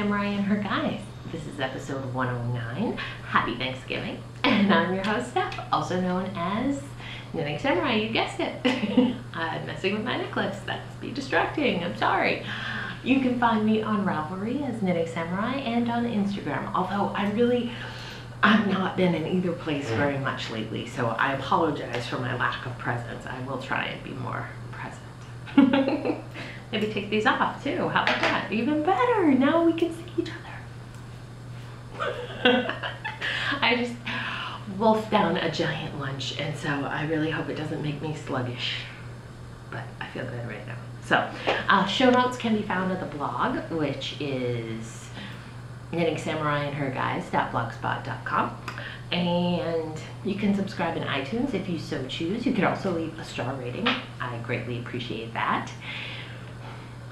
Samurai and Her Guys. This is episode 109. Happy Thanksgiving. And I'm your host, Steph, also known as Knitting Samurai. You guessed it. I'm messing with my necklace. That must be distracting. I'm sorry. You can find me on Ravelry as Knitting Samurai and on Instagram. Although I've not been in either place very much lately, so I apologize for my lack of presence. I will try and be more present. Maybe take these off too. How about that? Even better. Now we can see each other. I just wolfed down a giant lunch, and so I really hope it doesn't make me sluggish. But I feel good right now. So, show notes can be found at the blog, which is knittingsamuraiandherguys.blogspot.com. And you can subscribe in iTunes if you so choose. You can also leave a star rating. I greatly appreciate that.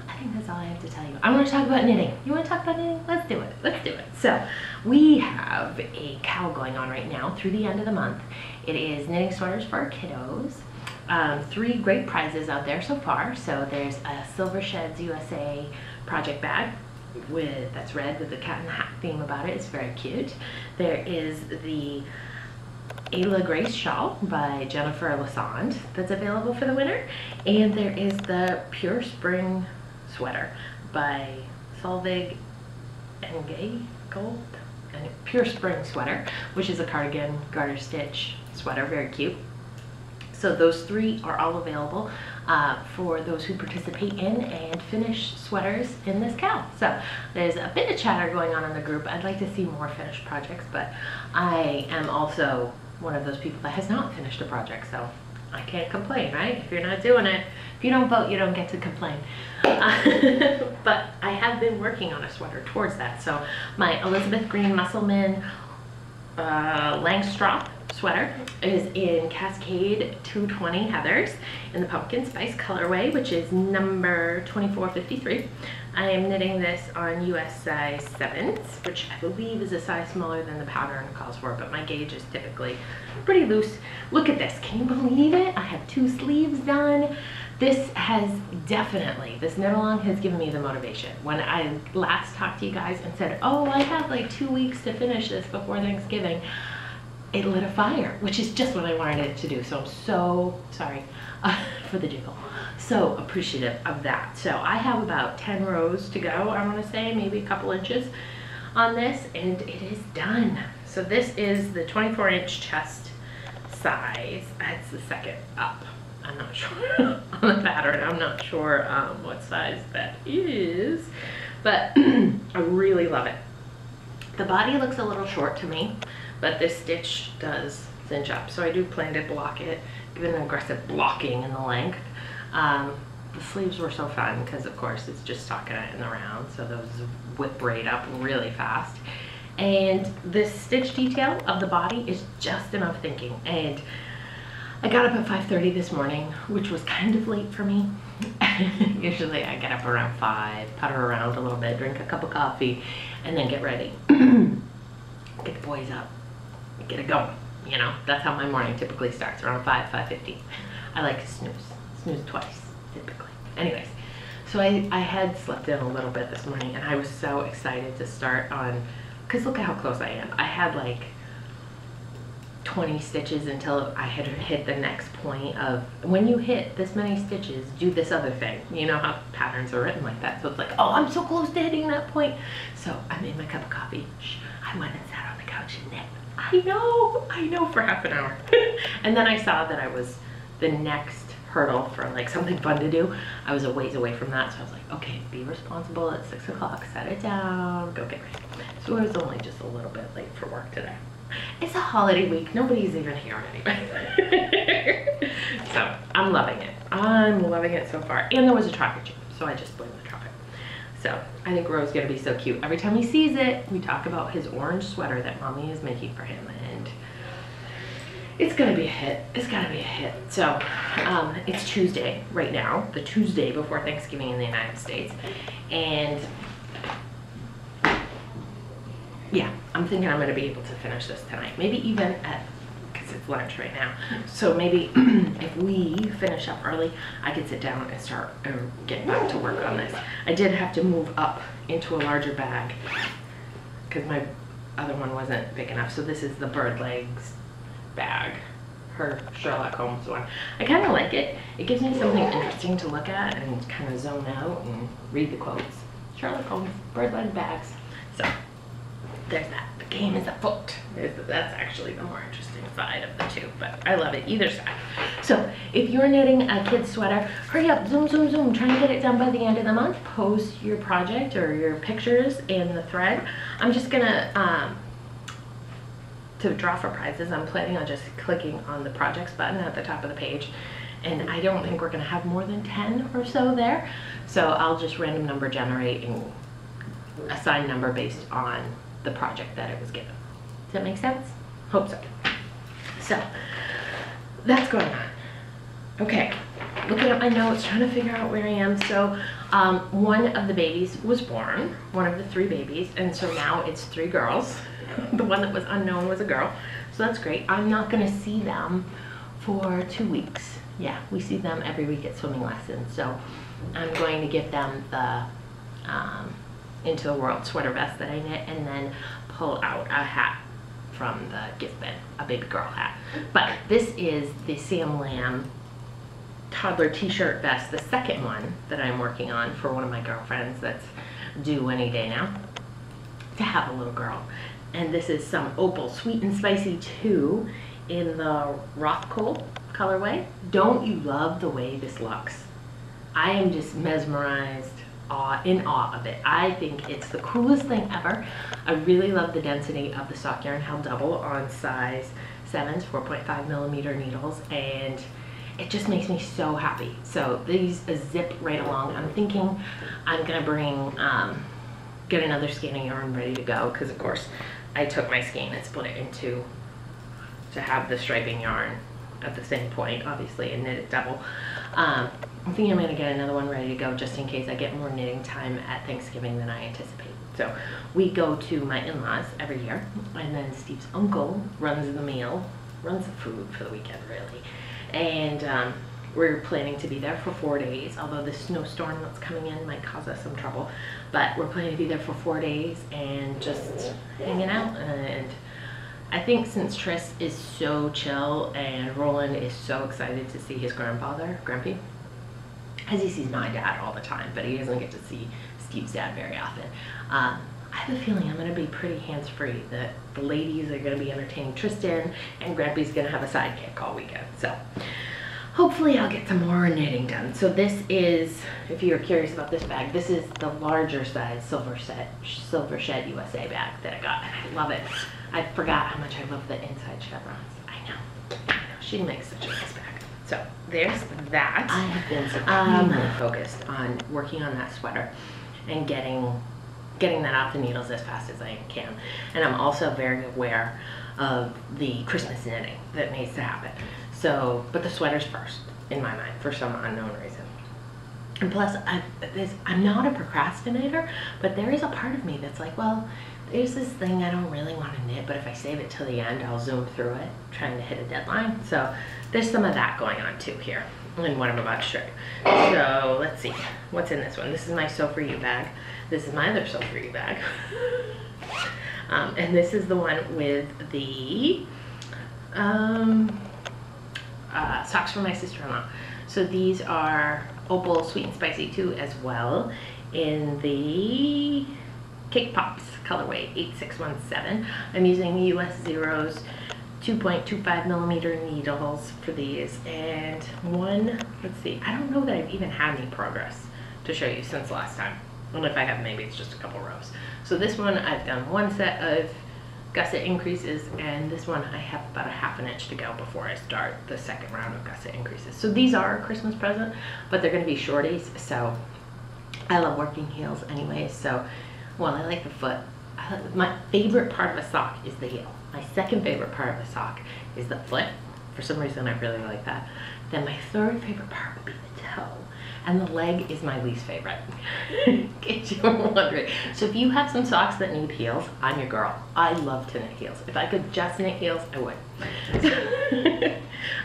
I think that's all I have to tell you. I want to talk about knitting. You want to talk about knitting? Let's do it. Let's do it. So we have a cowl going on right now through the end of the month. It is knitting sweaters for our kiddos. 3 great prizes out there so far. So there's a Silver Sheds USA project bag that's red with the cat in the hat theme about it. It's very cute. There is the Ayla Grace shawl by Jennifer Lassonde that's available for the winner, and there is the Pure Spring sweater by Solveig Engay Gold, and Pure Spring sweater, which is a cardigan garter stitch sweater, very cute. So those 3 are all available for those who participate in and finish sweaters in this cowl. So there's a bit of chatter going on in the group. I'd like to see more finished projects, but I am also one of those people that has not finished a project, so I can't complain, right? If you're not doing it, if you don't vote, you don't get to complain. But I have been working on a sweater towards that. So my Elizabeth Green Musselman Langstrop sweater is in Cascade 220 Heathers in the pumpkin spice colorway, which is number 2453. I am knitting this on US size 7s, which I believe is a size smaller than the pattern calls for, but my gauge is typically pretty loose. Look at this. Can you believe it? I have 2 sleeves done. This knit along has given me the motivation. When I last talked to you guys and said, oh, I have like 2 weeks to finish this before Thanksgiving, it lit a fire, which is just what I wanted it to do. So I'm so sorry for the jiggle. So appreciative of that. So I have about 10 rows to go, I want to say, maybe a couple inches on this, and it is done. So this is the 24-inch chest size. That's the second up. I'm not sure on the pattern. I'm not sure what size that is, but I really love it. The body looks a little short to me, but this stitch does cinch up. So I do plan to block it, give it an aggressive blocking in the length. The sleeves were so fun because, of course, it's just stockinette in the round, so those whip right up really fast. And this stitch detail of the body is just enough thinking. And I got up at 5:30 this morning, which was kind of late for me. Usually I get up around 5, putter around a little bit, drink a cup of coffee, and then get ready. Get the boys up, get it going. You know, that's how my morning typically starts, around 5:50. I like to snooze twice, typically. Anyways, so I had slept in a little bit this morning, and I was so excited to start on, because look at how close I am. I had like 20 stitches until I had hit the next point of, when you hit this many stitches, do this other thing. You know how patterns are written like that. So it's like, oh, I'm so close to hitting that point. So I made my cup of coffee. I went and sat on the couch and knit. I know for half an hour. And then I saw that I was the next hurdle for like something fun to do. I was a ways away from that. So I was like, okay, be responsible at 6 o'clock, set it down, go get ready. So I was only just a little bit late for work today. It's a holiday week. Nobody's even here anyway. So I'm loving it. I'm loving it so far. And there was a traffic jam, so I just blamed the traffic. So I think Ro's gonna be so cute. Every time he sees it, we talk about his orange sweater that mommy is making for him, and it's gonna be a hit. It's gotta be a hit. So it's Tuesday right now, the Tuesday before Thanksgiving in the United States, and yeah, I'm thinking I'm going to be able to finish this tonight. Maybe even at because it's lunch right now. So maybe if we finish up early, I could sit down and start getting back to work on this. I did have to move up into a larger bag because my other one wasn't big enough. So this is the bird legs bag, her Sherlock Holmes one. I kind of like it. It gives me something interesting to look at and kind of zone out and read the quotes. Sherlock Holmes, bird leg bags. So there's that. The game is afoot. That's actually the more interesting side of the two, but I love it either side. So if you're knitting a kid's sweater, hurry up, zoom, zoom, zoom, try to get it done by the end of the month. Post your project or your pictures in the thread. I'm just gonna, to draw for prizes, I'm planning on just clicking on the projects button at the top of the page. And I don't think we're gonna have more than 10 or so there. So I'll just random number generate and assign number based on the project that it was given. Does that make sense? Hope so. So that's going on. Okay, looking at my notes, trying to figure out where I am. So one of the babies was born, one of the 3 babies, and so now it's 3 girls. The one that was unknown was a girl, so that's great. I'm not gonna see them for 2 weeks. Yeah, we see them every week at swimming lessons, so I'm going to give them the Into the World sweater vest that I knit and then pull out a hat from the gift bin, a baby girl hat. But this is the Sam Lamb toddler t-shirt vest, the second one that I'm working on for one of my girlfriends that's due any day now to have a little girl. And this is some Opal Sweet and Spicy 2 in the Roth Coal colorway. Don't you love the way this looks? I am just mesmerized, in awe of it. I think it's the coolest thing ever. I really love the density of the sock yarn held double on size 7s, 4.5 millimeter needles, and it just makes me so happy. So these zip right along. I'm thinking I'm gonna bring, get another skein of yarn ready to go, because of course I took my skein and split it into, to have the striping yarn at the same point, obviously, and knit it double. I'm thinking I'm gonna get another one ready to go just in case I get more knitting time at Thanksgiving than I anticipate. So we go to my in-laws every year, and then Steve's uncle runs the meal, runs the food for the weekend really. And we're planning to be there for 4 days, although the snowstorm that's coming in might cause us some trouble. But we're planning to be there for 4 days and just hanging out. And I think since Tris is so chill and Roland is so excited to see his grandfather, Grampy, as he sees my dad all the time, but he doesn't get to see Steve's dad very often. I have a feeling I'm going to be pretty hands-free, that the ladies are going to be entertaining Tristan and Grampy's going to have a sidekick all weekend. So hopefully I'll get some more knitting done. So this is, if you're curious about this bag, this is the larger size Silver Shed USA bag that I got, and I love it. I forgot how much I love the inside chevrons. I know, she makes such a nice bag. So there's that. I have been supremely focused on working on that sweater and getting that off the needles as fast as I can. And I'm also very aware of the Christmas knitting that needs to happen. So, but the sweater's first in my mind for some unknown reason. And plus, I'm not a procrastinator, but there is a part of me that's like, well, there's this thing I don't really want to knit, but if I save it till the end, I'll zoom through it, trying to hit a deadline. So there's some of that going on too here in what I'm about to show you. So let's see, what's in this one? This is my Sew For You bag. This is my other Sew For You bag. And this is the one with the socks for my sister-in-law. So these are Opal Sweet and Spicy 2 as well in the Cake Pops colorway 8617. I'm using US Zeros 2.25 millimeter needles for these, and one, let's see, I don't know that I've even had any progress to show you since last time. And if I have, maybe it's just a couple rows. So this one I've done one set of gusset increases, and this one I have about a ½ inch to go before I start the second round of gusset increases. So these are a Christmas present, but they're going to be shorties, so I love working heels anyway. So, well, I like the foot. My favorite part of a sock is the heel. My second favorite part of a sock is the foot For some reason, I really like that. Then my third favorite part would be the toe. And the leg is my least favorite. In case you were wondering. So if you have some socks that need heels, I'm your girl. I love to knit heels. If I could just knit heels, I would.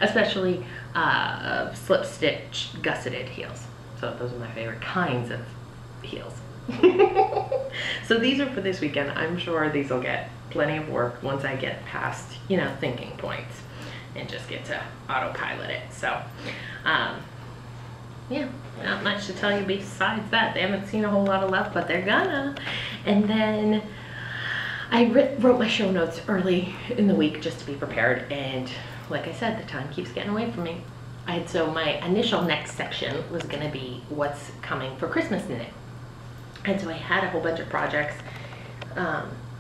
Especially slip stitch gusseted heels. So those are my favorite kinds of heels. So these are for this weekend. I'm sure these will get plenty of work once I get past, you know, thinking points and just get to autopilot it. So yeah, not much to tell you besides that. They haven't seen a whole lot of love, but they're gonna. And then I wrote my show notes early in the week just to be prepared, and like I said, the time keeps getting away from me. So my initial next section was gonna be what's coming for Christmas knitting. And so I had a whole bunch of projects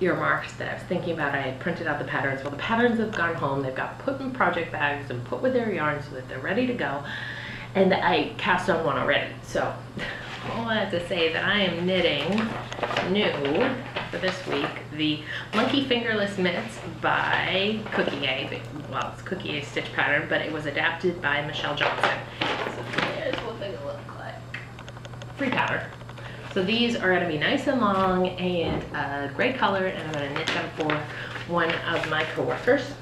earmarked that I was thinking about. I had printed out the patterns. Well, the patterns have gone home. They've got put in project bags and put with their yarn so that they're ready to go. And I cast on one already. So all I have to say that I am knitting new for this week, the Monkey Fingerless Mitts by Cookie A. Well, it's Cookie A stitch pattern, but it was adapted by Michelle Johnson. So here's what they look like. Free pattern. So these are going to be nice and long and a great color, and I'm going to knit them for one of my coworkers.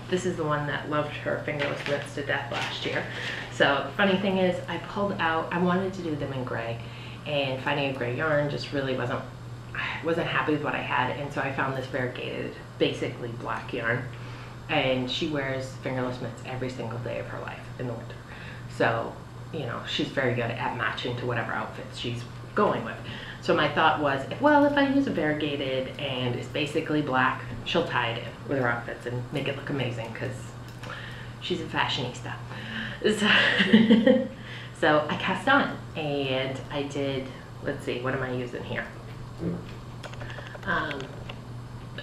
This is the one that loved her fingerless mitts to death last year. So funny thing is, I pulled out, I wanted to do them in gray, and finding a gray yarn just really wasn't happy with what I had, and so I found this variegated, basically black yarn, and she wears fingerless mitts every single day of her life in the winter. So, you know, she's very good at matching to whatever outfits she's going with. So my thought was, well, if I use a variegated and it's basically black, she'll tie it in with her outfits and make it look amazing, because she's a fashionista. So I cast on, and I did, let's see, what am I using here?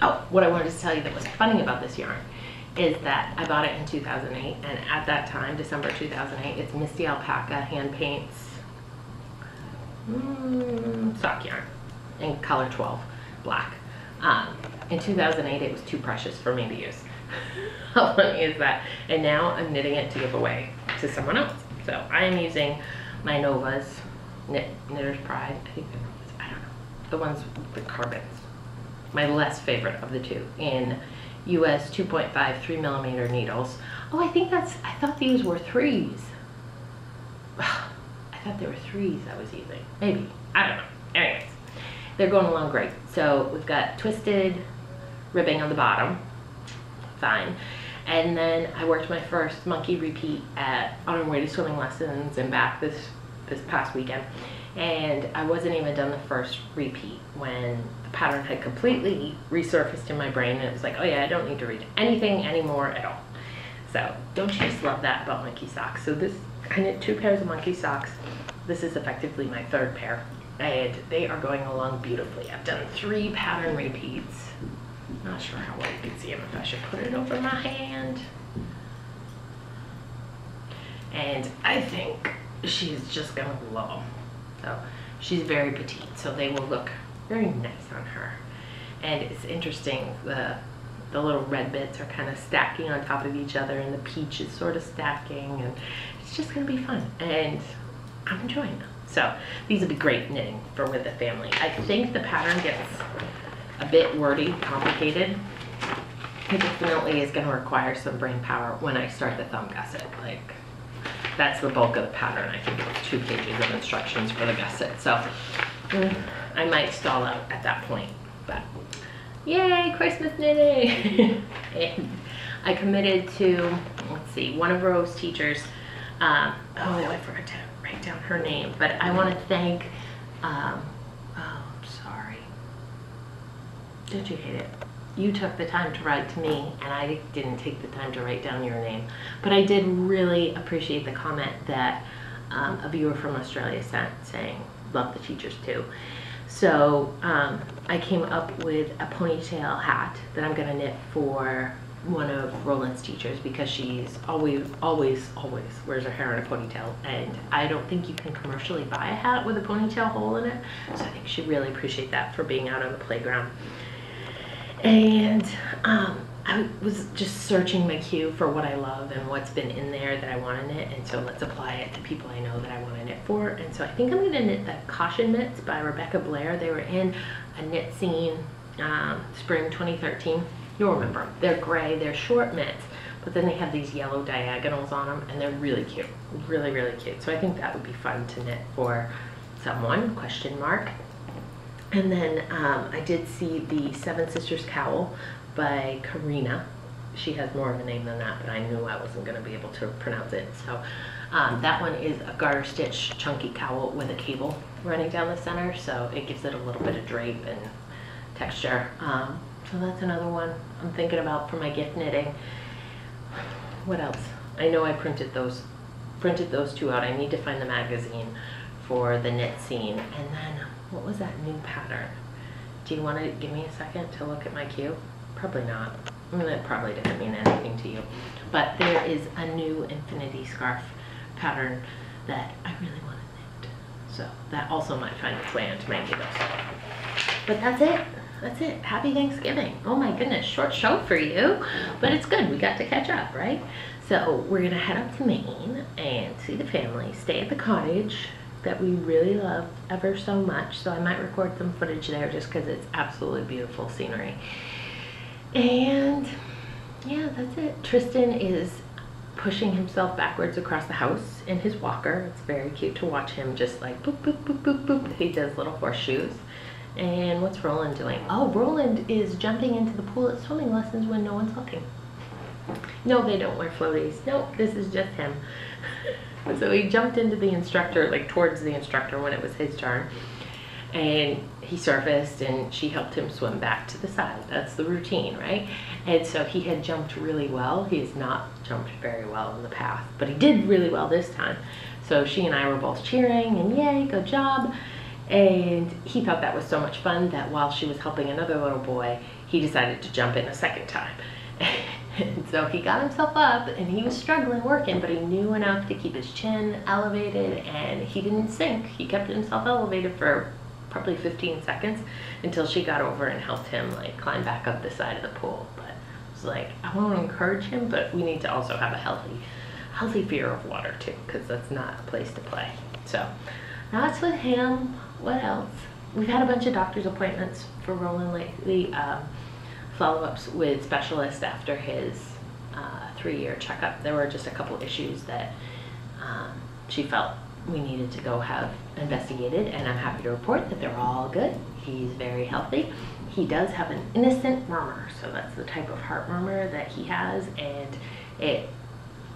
Oh, what I wanted to tell you that was funny about this yarn is that I bought it in 2008, and at that time, December 2008, it's Misty Alpaca Hand Paints sock yarn in color 12, black. In 2008, it was too precious for me to use. How funny is that? And now I'm knitting it to give away to someone else. So I am using my Novas, Knitter's Pride, I think they're Novas, I don't know, the ones with the carbons. My less favorite of the two, in US 2.5 3mm needles. Oh, I thought these were 3s. I thought they were 3s I was using. Maybe, I don't know. Anyways, they're going along great. So we've got twisted ribbing on the bottom, fine. And then I worked my first monkey repeat on our way to swimming lessons and back this past weekend. And I wasn't even done the first repeat when the pattern had completely resurfaced in my brain, and it was like, oh yeah, I don't need to read anything anymore at all. So don't you just love that about monkey socks? So this, I knit 2 pairs of monkey socks. This is effectively my 3rd pair, and they are going along beautifully. I've done 3 pattern repeats. Not sure how well you can see them, if I should put it over my hand. And I think she's just gonna love them. So she's very petite, so they will look very nice on her. And it's interesting, the little red bits are kind of stacking on top of each other, and the peach is sort of stacking, and it's just gonna be fun, and I'm enjoying them. So these will be great knitting for with the family. I think the pattern gets a bit wordy, complicated. It definitely is going to require some brain power when I start the thumb gusset. Like, that's the bulk of the pattern. I think it's 2 pages of instructions for the gusset. So I might stall out at that point. But yay, Christmas knitting! And I committed to, let's see, one of Rose's teachers. Oh, I forgot to write down her name. But I want to thank, don't you hate it? You took the time to write to me, and I didn't take the time to write down your name. But I did really appreciate the comment that a viewer from Australia sent, saying, love the teachers too. So I came up with a ponytail hat that I'm gonna knit for one of Roland's teachers, because she's always wears her hair in a ponytail, and I don't think you can commercially buy a hat with a ponytail hole in it. So I think she'd really appreciate that for being out on the playground. And I was just searching my queue for what I love and what's been in there that I want to knit, and so let's apply it to people I know that I want to knit for. And so I think I'm going to knit the Caution Mitts by Rebecca Blair. They were in a knit scene spring 2013. You'll remember them. They're gray, they're short mitts, but then they have these yellow diagonals on them, and they're really cute, really, really cute. So I think that would be fun to knit for someone, question mark. And then I did see the Seven Sisters Cowl by Karina. She has more of a name than that, but I knew I wasn't going to be able to pronounce it. So that one is a garter stitch chunky cowl with a cable running down the center, so it gives it a little bit of drape and texture. So that's another one I'm thinking about for my gift knitting. What else? I know I printed those two out. I need to find the magazine for the knit scene. And then what was that new pattern? Do you want to give me a second to look at my queue? Probably not. I mean, that probably doesn't mean anything to you. But there is a new infinity scarf pattern that I really want to knit. So that also might find its way into my videos. But that's it. That's it. Happy Thanksgiving. Oh my goodness, short show for you. But it's good. We got to catch up, right? So we're going to head up to Maine and see the family, stay at the cottage that we really love ever so much. So I might record some footage there just because it's absolutely beautiful scenery. And yeah, that's it. Tristan is pushing himself backwards across the house in his walker. It's very cute to watch him just like boop, boop, boop, boop, boop. He does little horseshoes. And what's Roland doing? Oh, Roland is jumping into the pool at swimming lessons when no one's looking. No, they don't wear floaties. No, this is just him. So he jumped into the instructor, like towards the instructor when it was his turn. And he surfaced and she helped him swim back to the side. That's the routine, right? And so he had jumped really well. He has not jumped very well in the past, but he did really well this time. So she and I were both cheering and yay, good job. And he thought that was so much fun that while she was helping another little boy, he decided to jump in a second time. And so he got himself up and he was struggling working, but he knew enough to keep his chin elevated and he didn't sink. He kept himself elevated for probably 15 seconds until she got over and helped him like climb back up the side of the pool. But it was like, I want to encourage him, but we need to also have a healthy fear of water too, because that's not a place to play. So that's with him. What else? We've had a bunch of doctor's appointments for Roland lately. Follow-ups with specialists after his 3-year checkup. There were just a couple issues that she felt we needed to go have investigated, and I'm happy to report that they're all good. He's very healthy. He does have an innocent murmur, so that's the type of heart murmur that he has, and it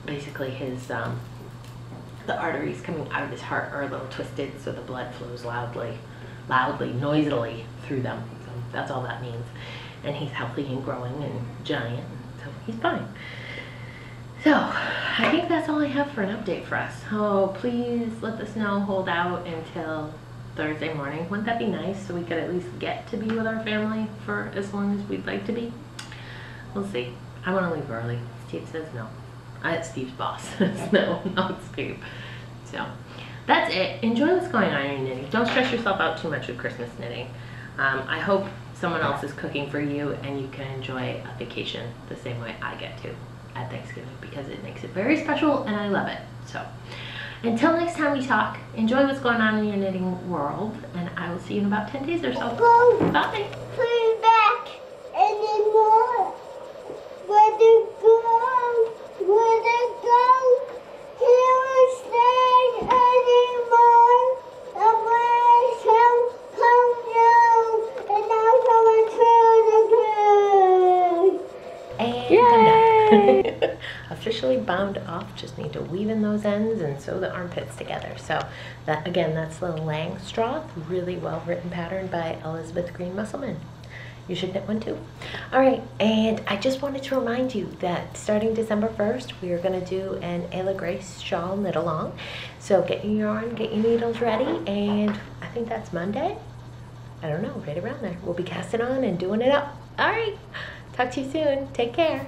basically his the arteries coming out of his heart are a little twisted, so the blood flows loudly, noisily through them. So that's all that means. And he's healthy and growing and giant, so he's fine. So I think that's all I have for an update for us. So please let the snow hold out until Thursday morning. Wouldn't that be nice, so we could at least get to be with our family for as long as we'd like to be? We'll see. I want to leave early. Steve says no. It's Steve's boss. No, not Steve. So that's it. Enjoy what's going on in your knitting. Don't stress yourself out too much with Christmas knitting. I hope someone else is cooking for you and you can enjoy a vacation the same way I get to at Thanksgiving, because it makes it very special and I love it. So until next time we talk, enjoy what's going on in your knitting world, and I will see you in about 10 days or so. Bye. Put back anymore. Where to go? Where to go? Can't stay anymore. The way shall come down, and now coming through the ground. And I'm done. Officially bound off. Just need to weave in those ends and sew the armpits together. So that, again, that's the Langstroth, really well written pattern by Elizabeth Green Musselman. You should knit one too. All right, and I just wanted to remind you that starting December 1st, we are going to do an Ayla Grace shawl knit along. So get your yarn, get your needles ready, and I think that's Monday. I don't know, right around there. We'll be casting on and doing it up. All right, talk to you soon. Take care.